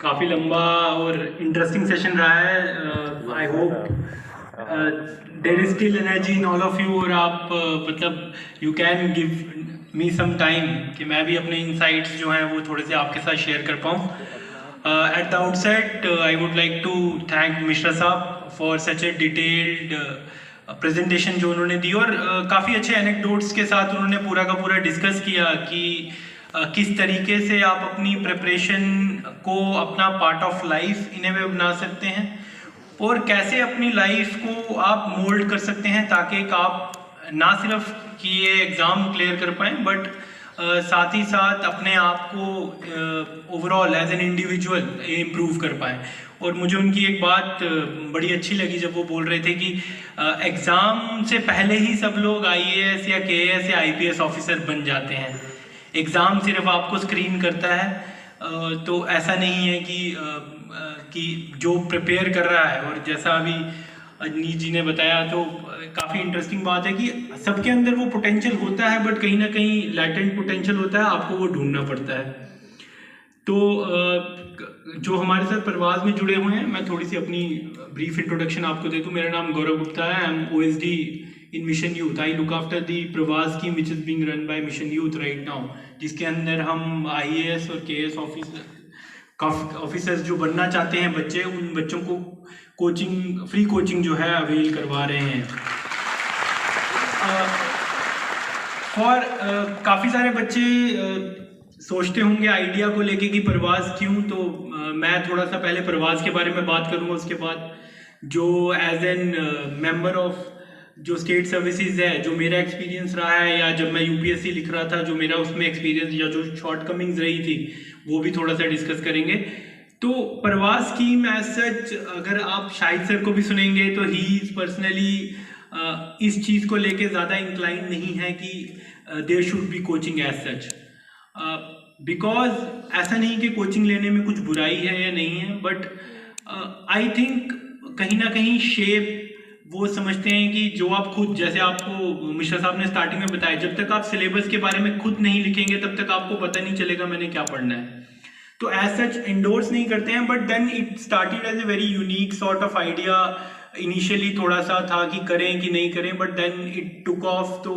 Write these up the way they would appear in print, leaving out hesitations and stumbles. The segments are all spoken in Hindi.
काफ़ी लंबा और इंटरेस्टिंग सेशन रहा है। I hope there is still energy in all of you, और आप मतलब you can give me some time कि मैं भी अपने इनसाइट्स जो हैं वो थोड़े से आपके साथ शेयर कर पाऊँ। At the outset I would like to thank Mishra साहब for such a detailed presentation जो उन्होंने दी, और काफ़ी अच्छे एनेक्डोट्स के साथ उन्होंने पूरा का पूरा डिस्कस किया कि किस तरीके से आप अपनी प्रिपरेशन को अपना पार्ट ऑफ लाइफ इन ए वे बना सकते हैं, और कैसे अपनी लाइफ को आप मोल्ड कर सकते हैं ताकि आप ना सिर्फ कि ये एग्ज़ाम क्लियर कर पाएँ बट साथ ही साथ अपने आप को overall as an individual improve कर पाएँ। और मुझे उनकी एक बात बड़ी अच्छी लगी जब वो बोल रहे थे कि एग्ज़ाम से पहले ही सब लोग IAS या KAS या IPS ऑफिसर बन जाते हैं। एग्ज़ाम सिर्फ आपको स्क्रीन करता है, तो ऐसा नहीं है कि जो प्रिपेयर कर रहा है, और जैसा अभी अजनीश जी ने बताया तो काफ़ी इंटरेस्टिंग बात है कि सबके अंदर वो पोटेंशियल होता है बट कहीं ना कहीं लैटेंट पोटेंशियल होता है, आपको वो ढूंढना पड़ता है। तो जो हमारे साथ प्रवास में जुड़े हुए हैं, मैं थोड़ी सी अपनी ब्रीफ इंट्रोडक्शन आपको दे दूँ। मेरा नाम गौरव गुप्ता है, I am OSD in mission youth. I look after the Pravas scheme which is being run by mission youth right now, जिसके अंदर हम IAS और KS ऑफिसर्स जो बनना चाहते हैं बच्चे, उन बच्चों को कोचिंग, फ्री कोचिंग जो है अवेल करवा रहे हैं। और काफ़ी सारे बच्चे सोचते होंगे आइडिया को लेके कि प्रवास क्यों, तो मैं थोड़ा सा पहले प्रवास के बारे में बात करूंगा, उसके बाद जो एज एन मेंबर ऑफ जो स्टेट सर्विसेज है, जो मेरा एक्सपीरियंस रहा है, या जब मैं UPSC लिख रहा था जो मेरा उसमें एक्सपीरियंस या जो शॉर्टकमिंग्स रही थी वो भी थोड़ा सा डिस्कस करेंगे। तो प्रवास स्कीम एज सच, अगर आप शाहिद सर को भी सुनेंगे तो ही इज पर्सनली इस चीज़ को लेके ज़्यादा इंक्लाइन नहीं है कि there should be coaching as such, because ऐसा नहीं कि कोचिंग लेने में कुछ बुराई है या नहीं है, बट आई थिंक कहीं ना कहीं शेप वो समझते हैं कि जो आप खुद, जैसे आपको मिश्रा साहब ने स्टार्टिंग में बताया, जब तक आप सिलेबस के बारे में खुद नहीं लिखेंगे तब तक आपको पता नहीं चलेगा मैंने क्या पढ़ना है। तो एज सच इंडोर्स नहीं करते हैं, but then it started as a very unique sort of idea. Initially थोड़ा सा था कि करें कि नहीं करें, but then it took off. तो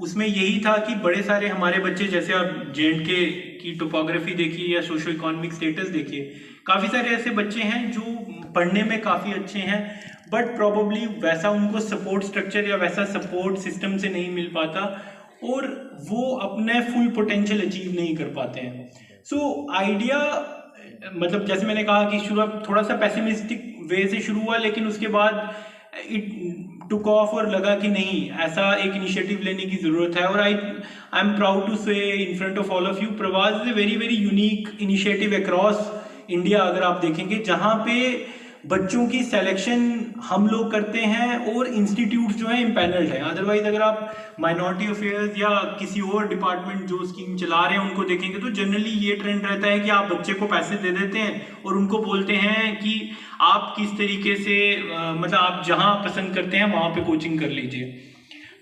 उसमें यही था कि बड़े सारे हमारे बच्चे, जैसे आप J&K की टोपोग्राफी देखिए या सोशो इकोनॉमिक स्टेटस देखिए, काफ़ी सारे ऐसे बच्चे हैं जो पढ़ने में काफ़ी अच्छे हैं बट प्रॉबली वैसा उनको सपोर्ट स्ट्रक्चर या वैसा सपोर्ट सिस्टम से नहीं मिल पाता, और वो अपने फुल पोटेंशियल अचीव नहीं कर पाते हैं। सो आइडिया, मतलब जैसे मैंने कहा कि शुरुआत थोड़ा सा पैसिमिस्टिक वे से शुरू हुआ, लेकिन उसके बाद इट टुक ऑफ और लगा कि नहीं, ऐसा एक इनिशिएटिव लेने की ज़रूरत है। और I am proud to say in front of all of you, Pravas is a very very unique initiative across India. अगर आप देखेंगे जहाँ पे बच्चों की सिलेक्शन हम लोग करते हैं और इंस्टीट्यूट जो है इम्पैनल्ड है। अदरवाइज अगर आप माइनॉरिटी अफेयर्स या किसी और डिपार्टमेंट जो स्कीम चला रहे हैं उनको देखेंगे तो जनरली ये ट्रेंड रहता है कि आप बच्चे को पैसे दे देते हैं और उनको बोलते हैं कि आप किस तरीके से मतलब आप जहाँ पसंद करते हैं वहाँ पे कोचिंग कर लीजिए।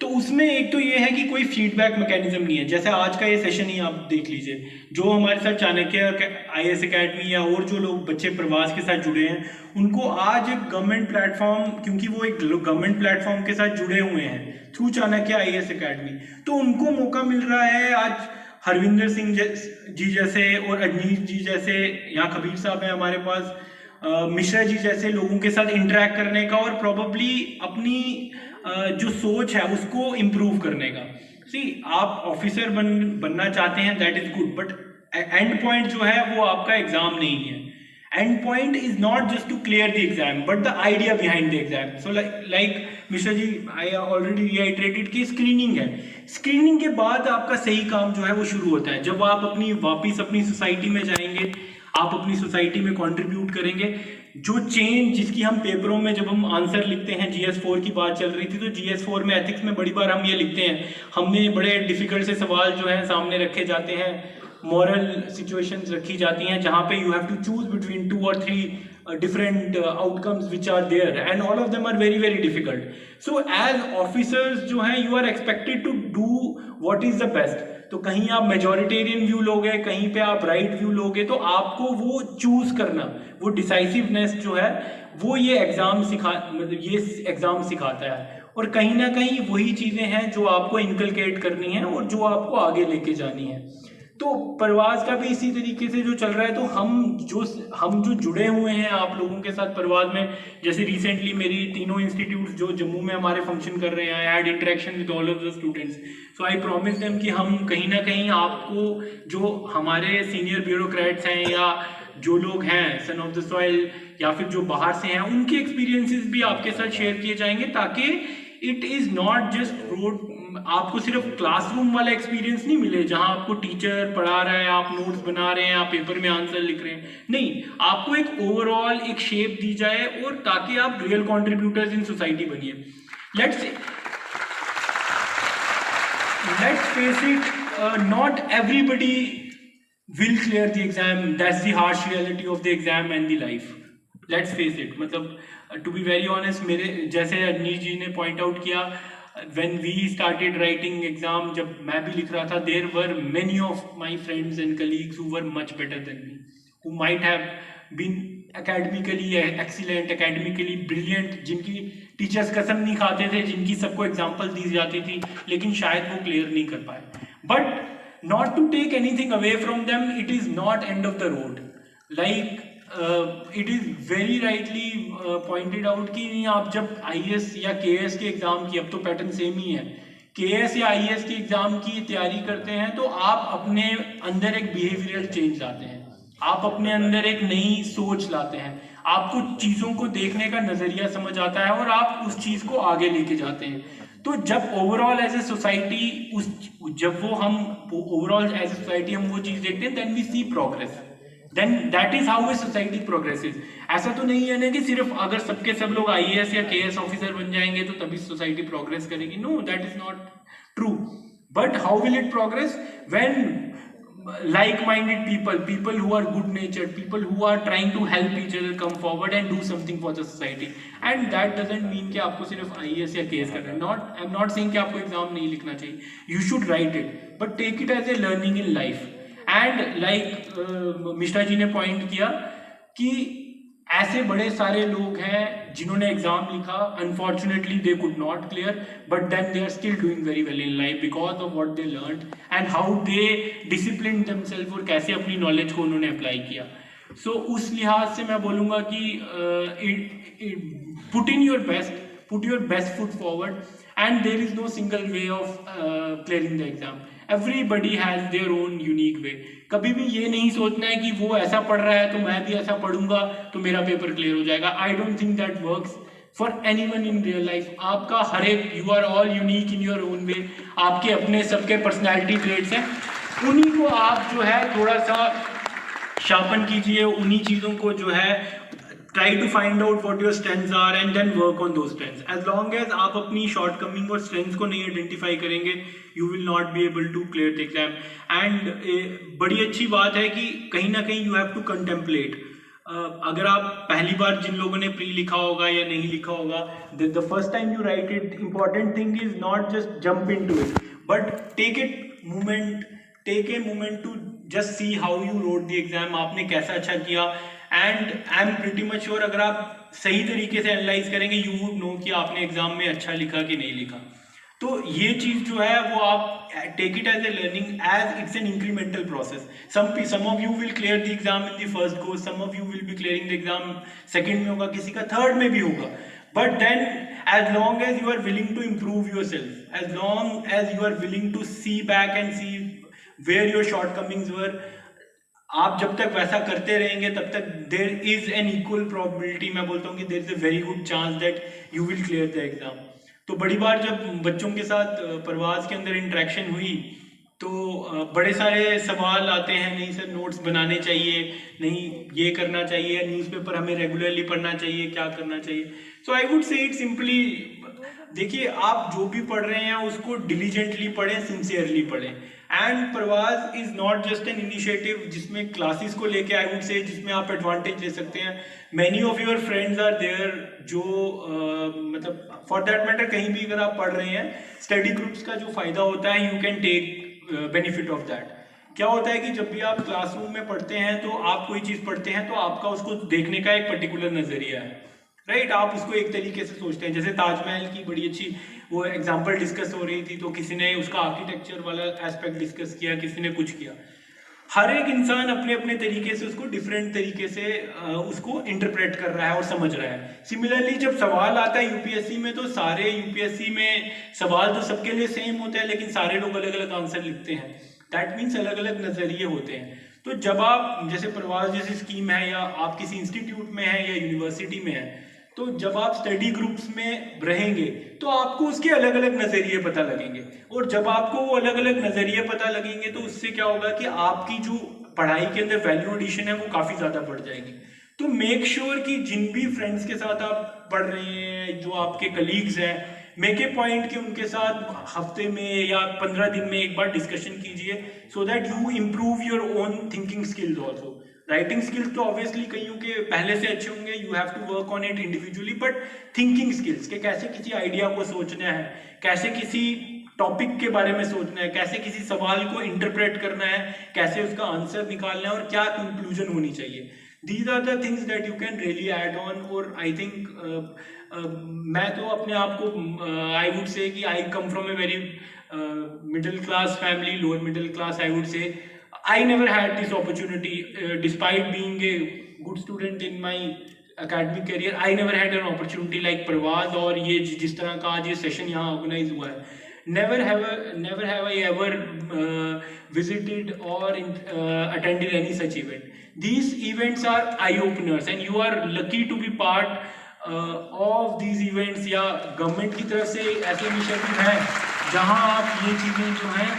तो उसमें एक तो ये है कि कोई फीडबैक मैकेनिज्म नहीं है। जैसे आज का ये सेशन ही आप देख लीजिए, जो हमारे साथ चाणक्य IAS अकेडमी या और जो लोग बच्चे प्रवास के साथ जुड़े हैं, उनको आज एक गवर्नमेंट प्लेटफॉर्म, क्योंकि वो एक गवर्नमेंट प्लेटफॉर्म के साथ जुड़े हुए हैं थ्रू चाणक्य IAS अकेडमी, तो उनको मौका मिल रहा है आज हरविंदर सिंह जी जैसे और अजनीश जी जैसे, यहाँ कबीर साहब हैं हमारे पास, मिश्रा जी जैसे लोगों के साथ इंटरेक्ट करने का और प्रॉबली अपनी जो सोच है उसको इम्प्रूव करने का। सी, आप ऑफिसर बनना चाहते हैं, that is good, but end point जो है वो आपका एग्जाम नहीं है। End point is not just to clear the exam but the idea behind the exam. So like Mishra ji, I already reiterated कि स्क्रीनिंग है। स्क्रीनिंग के बाद आपका सही काम जो है वो शुरू होता है। जब आप वापिस अपनी सोसाइटी में जाएंगे, आप अपनी सोसाइटी में कंट्रीब्यूट करेंगे। जो चेंज जिसकी हम पेपरों में जब हम आंसर लिखते हैं, GS4 की बात चल रही थी, तो GS4 में एथिक्स में बड़ी बार हम ये लिखते हैं, हमें बड़े डिफिकल्ट से सवाल जो हैं सामने रखे जाते हैं, मॉरल सिचुएशंस रखी जाती हैं जहाँ पे you have to choose between 2 or 3 different outcomes which are there and all of them are very very difficult. So as officers जो हैं, you are expected to do what is the best. तो कहीं आप मेजॉरिटेरियन व्यू लोगे, कहीं पे आप राइट व्यू लोगे, तो आपको वो चूज करना, वो डिसाइसिवनेस जो है वो ये एग्जाम मतलब ये एग्जाम सिखाता है। और कहीं ना कहीं वही चीजें हैं जो आपको इनकलकेट करनी है और जो आपको आगे लेके जानी है। तो परवाज का भी इसी तरीके से जो चल रहा है, तो हम जो जुड़े हुए हैं आप लोगों के साथ परवाज में, जैसे रिसेंटली मेरी तीनों इंस्टीट्यूट जो जम्मू में हमारे फंक्शन कर रहे हैं, I had interaction with all of the students, so I promise them कि हम कहीं ना कहीं आपको, जो हमारे सीनियर ब्यूरोक्रेट्स हैं या जो लोग हैं सन ऑफ द सॉइल या फिर जो बाहर से हैं, उनके एक्सपीरियंसेस भी आपके साथ शेयर किए जाएंगे, ताकि it is not just road, आपको सिर्फ क्लासरूम वाला एक्सपीरियंस नहीं मिले जहां आपको टीचर पढ़ा रहा है, आप नोट्स बना रहे हैं, आप पेपर में आंसर लिख रहे हैं, नहीं, आपको एक ओवरऑल एक शेप दी जाए और ताकि आप रियल कंट्रीब्यूटर्स इन सोसाइटी बनिए। Let's face it, not everybody will clear the exam. That's the harsh reality of the exam and the life. Let's face it. मतलब to be very honest, मेरे जैसे अनीश जी ने point out किया, when we started writing exam, जब मैं भी लिख रहा था, there were many of my friends and colleagues who were much better than me, who might have been academically excellent, academically brilliant, जिनकी टीचर्स कसम नहीं खाते थे, जिनकी सबको एग्जाम्पल दी जाती थी, लेकिन शायद वो क्लियर नहीं कर पाए। But not to take anything away from them, it is not end of the road. Like it is very rightly pointed out कि आप जब IAS या KS के एग्जाम की, अब तो पैटर्न सेम ही है, KS या IAS के एग्जाम की तैयारी करते हैं, तो आप अपने अंदर एक बिहेवियरल चेंज लाते हैं, आप अपने अंदर एक नई सोच लाते हैं, आपको चीजों को देखने का नजरिया समझ आता है और आप उस चीज को आगे लेके जाते हैं। तो जब ओवरऑल एज ए सोसाइटी जब वो हम ओवरऑल एज ए सोसाइटी हम वो चीज देखते हैं, then we see progress, then that is how a society progresses. ऐसा तो नहीं है ना कि सिर्फ अगर सबके सब लोग IAS या KS ऑफिसर बन जाएंगे तो तभी सोसाइटी प्रोग्रेस करेगी। No, that is not true. But how will it progress? When like-minded people who are good-natured, people who are trying to help each other come forward and do something for the society. And that doesn't mean कि आपको सिर्फ IAS या KS करना है। I'm not saying कि आपको एग्जाम नहीं लिखना चाहिए, you should write it, but take it as a learning in life. And like Mishra ji ने पॉइंट किया कि ऐसे बड़े सारे लोग हैं जिन्होंने एग्जाम लिखा, unfortunately they could not clear, but then they are still doing very well in life because of what they learned and how they discipline themselves, और कैसे अपनी नॉलेज को उन्होंने अप्लाई किया। सो उस लिहाज से मैं बोलूँगा कि put in your best, put your best foot forward, and there is no single way of clearing the exam. Everybody has their own unique way. कभी भी ये नहीं सोचना है कि वो ऐसा पढ़ रहा है तो मैं भी ऐसा पढ़ूंगा तो मेरा पेपर क्लियर हो जाएगा। I don't think that works for anyone in real life. आपका हर एक, you are all unique in your own way, आपके अपने सबके पर्सनैलिटी ट्रेट्स हैं, उन्हीं को आप जो है थोड़ा सा शार्पन कीजिए, उन्हीं चीज़ों को जो है try to find out what your strengths are and then work on those strengths. As long as आप अपनी shortcoming और strengths को नहीं identify करेंगे, you will not be able to clear the exam. And बड़ी अच्छी बात है कि कहीं ना कहीं you have to contemplate. अगर आप पहली बार जिन लोगों ने प्री लिखा होगा या नहीं लिखा होगा, the first time you write it, important thing is not just jump into it, but take a moment to just see how you wrote the exam, आपने कैसा अच्छा किया। And I am pretty much sure अगर आप सही तरीके से एनालाइज करेंगे, यू वुड नो कि आपने एग्जाम में अच्छा लिखा कि नहीं लिखा। तो ये चीज जो है वो आप take it as a learning, as it's an incremental process. Some of you will clear the exam in the first go, some of you will be clearing the exam second में होगा, किसी का थर्ड में भी होगा। But then as long as you are willing to improve yourself, as long as you are willing to see back and see where your shortcomings were, आप जब तक वैसा करते रहेंगे तब तक there is an equal probability, मैं बोलता हूँ कि there is a very good chance that you will clear the exam. तो बड़ी बार जब बच्चों के साथ प्रवास के अंदर इंटरेक्शन हुई तो बड़े सारे सवाल आते हैं, नहीं सर नोट्स बनाने चाहिए, नहीं ये करना चाहिए, न्यूज़पेपर हमें रेगुलरली पढ़ना चाहिए, क्या करना चाहिए। So I would say it simply, देखिए आप जो भी पढ़ रहे हैं उसको डिलीजेंटली पढ़ें, सिंसियरली पढ़ें। एंड प्रवास is not just an initiative जिसमें क्लासेस को लेके आई वुड से जिसमें आप एडवांटेज ले सकते हैं। Many of your friends are there जो मतलब फॉर दैट मैटर कहीं भी अगर आप पढ़ रहे हैं, स्टडी ग्रुप्स का जो फायदा होता है, you can take benefit of that. क्या होता है कि जब भी आप क्लासरूम में पढ़ते हैं तो आप कोई चीज़ पढ़ते हैं तो आपका उसको देखने का एक पर्टिकुलर नज़रिया है, राइट। आप उसको एक तरीके से सोचते हैं। जैसे ताजमहल की बड़ी अच्छी वो एग्जांपल डिस्कस हो रही थी, तो किसी ने उसका आर्किटेक्चर वाला एस्पेक्ट डिस्कस किया, किसी ने कुछ किया। हर एक इंसान अपने अपने तरीके से उसको डिफरेंट तरीके से उसको इंटरप्रेट कर रहा है और समझ रहा है। सिमिलरली जब सवाल आता है यूपीएससी में, तो सारे यूपीएससी में सवाल तो सबके लिए सेम होता है, लेकिन सारे लोग अलग अलग आंसर लिखते हैं। दैट मीन्स अलग अलग नजरिए होते हैं। तो जब आप जैसे प्रवास जैसी स्कीम है, या आप किसी इंस्टीट्यूट में है या यूनिवर्सिटी में है, तो जब आप स्टडी ग्रुप्स में रहेंगे तो आपको उसके अलग अलग नज़रिए पता लगेंगे। और जब आपको वो अलग अलग नज़रिए पता लगेंगे तो उससे क्या होगा कि आपकी जो पढ़ाई के अंदर वैल्यू एडिशन है वो काफ़ी ज़्यादा बढ़ जाएगी। तो मेक श्योर कि जिन भी फ्रेंड्स के साथ आप पढ़ रहे हैं, जो आपके कलीग्स हैं, मेक ए पॉइंट कि उनके साथ हफ्ते में या 15 दिन में एक बार डिस्कशन कीजिए, so that you improve your own thinking skills also. Writing skills तो ऑब्वियसली कईयों के पहले से अच्छे होंगे, you have to work on it individually, but thinking skills के कैसे किसी आइडिया को सोचना है, कैसे किसी टॉपिक के बारे में सोचना है, कैसे किसी सवाल को इंटरप्रेट करना है, कैसे उसका आंसर निकालना है और क्या कंक्लूजन होनी चाहिए। These are the things that you can really add on. और आई थिंक मैं तो अपने आप को आई वुड से कि I come from a very middle class family, lower middle class I would say. I never had this opportunity, despite being a good student in my academic career. I never had an opportunity like प्रवास और ये जिस तरह का आज ये सेशन यहाँ ऑर्गेनाइज हुआ है। Never have I ever visited or attended any such event. These events are eye openers and you are lucky to be part of these events। या गवर्नमेंट की तरफ से ऐसे इनिशिएटिव हैं जहाँ आप ये चीज़ें जो हैं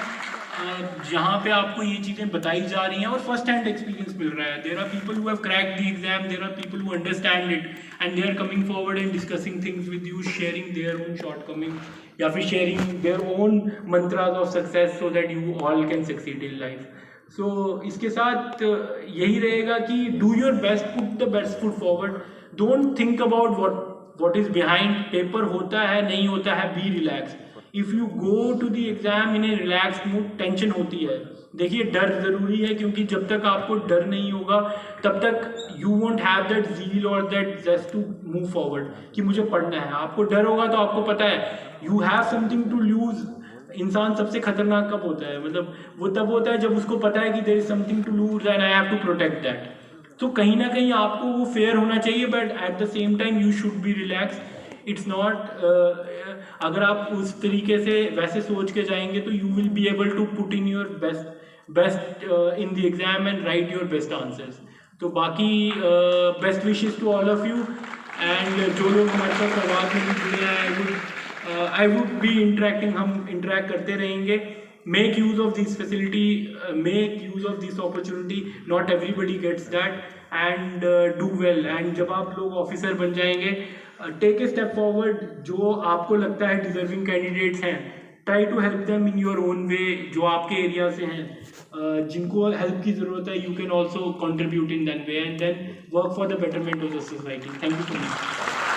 जहाँ पे आपको ये चीज़ें बताई जा रही हैं और फर्स्ट हैंड एक्सपीरियंस मिल रहा है। There are people who have cracked the exam, there are people who understand it and they are coming forward and discussing things with you, sharing their own shortcoming या फिर sharing their own mantras of success so that you all can succeed in life. सो इसके साथ यही रहेगा कि do your best, put the best foot forward, don't think about what is behind. Paper होता है नहीं होता है, be relax. If you go to the exam in a relax mood, tension होती है। देखिए डर जरूरी है, क्योंकि जब तक आपको डर नहीं होगा तब तक you won't have that zeal और दैट ज़ेस्ट टू मूव फॉरवर्ड कि मुझे पढ़ना है। आपको डर होगा तो आपको पता है you have something to lose. इंसान सबसे खतरनाक कब होता है, मतलब वो तब होता है जब उसको पता है कि there is something to lose and I have to protect that. तो कहीं ना कहीं आपको वो फेयर होना चाहिए, but at the same time you should be relax. It's not अगर आप उस तरीके से वैसे सोच के जाएंगे तो you will be able to put in your best in the exam and write your best answers. तो बाकी best wishes to all of you. And जो लोग हमारे साथ प्रवास में जुड़े हैं, आई वुड बी इंटरेक्टिंग, हम इंटरेक्ट करते रहेंगे। Make use of this facility, make use of this opportunity, not everybody gets that, and do well. And जब आप लोग ऑफिसर बन जाएंगे, टेक ए स्टेप फॉरवर्ड। जो आपको लगता है डिजर्विंग कैंडिडेट्स हैं, try to help them in your own way. जो आपके एरिया से हैं, जिनको हेल्प की ज़रूरत है, you can also contribute in that way and then work for the betterment of the society. Thank you so much.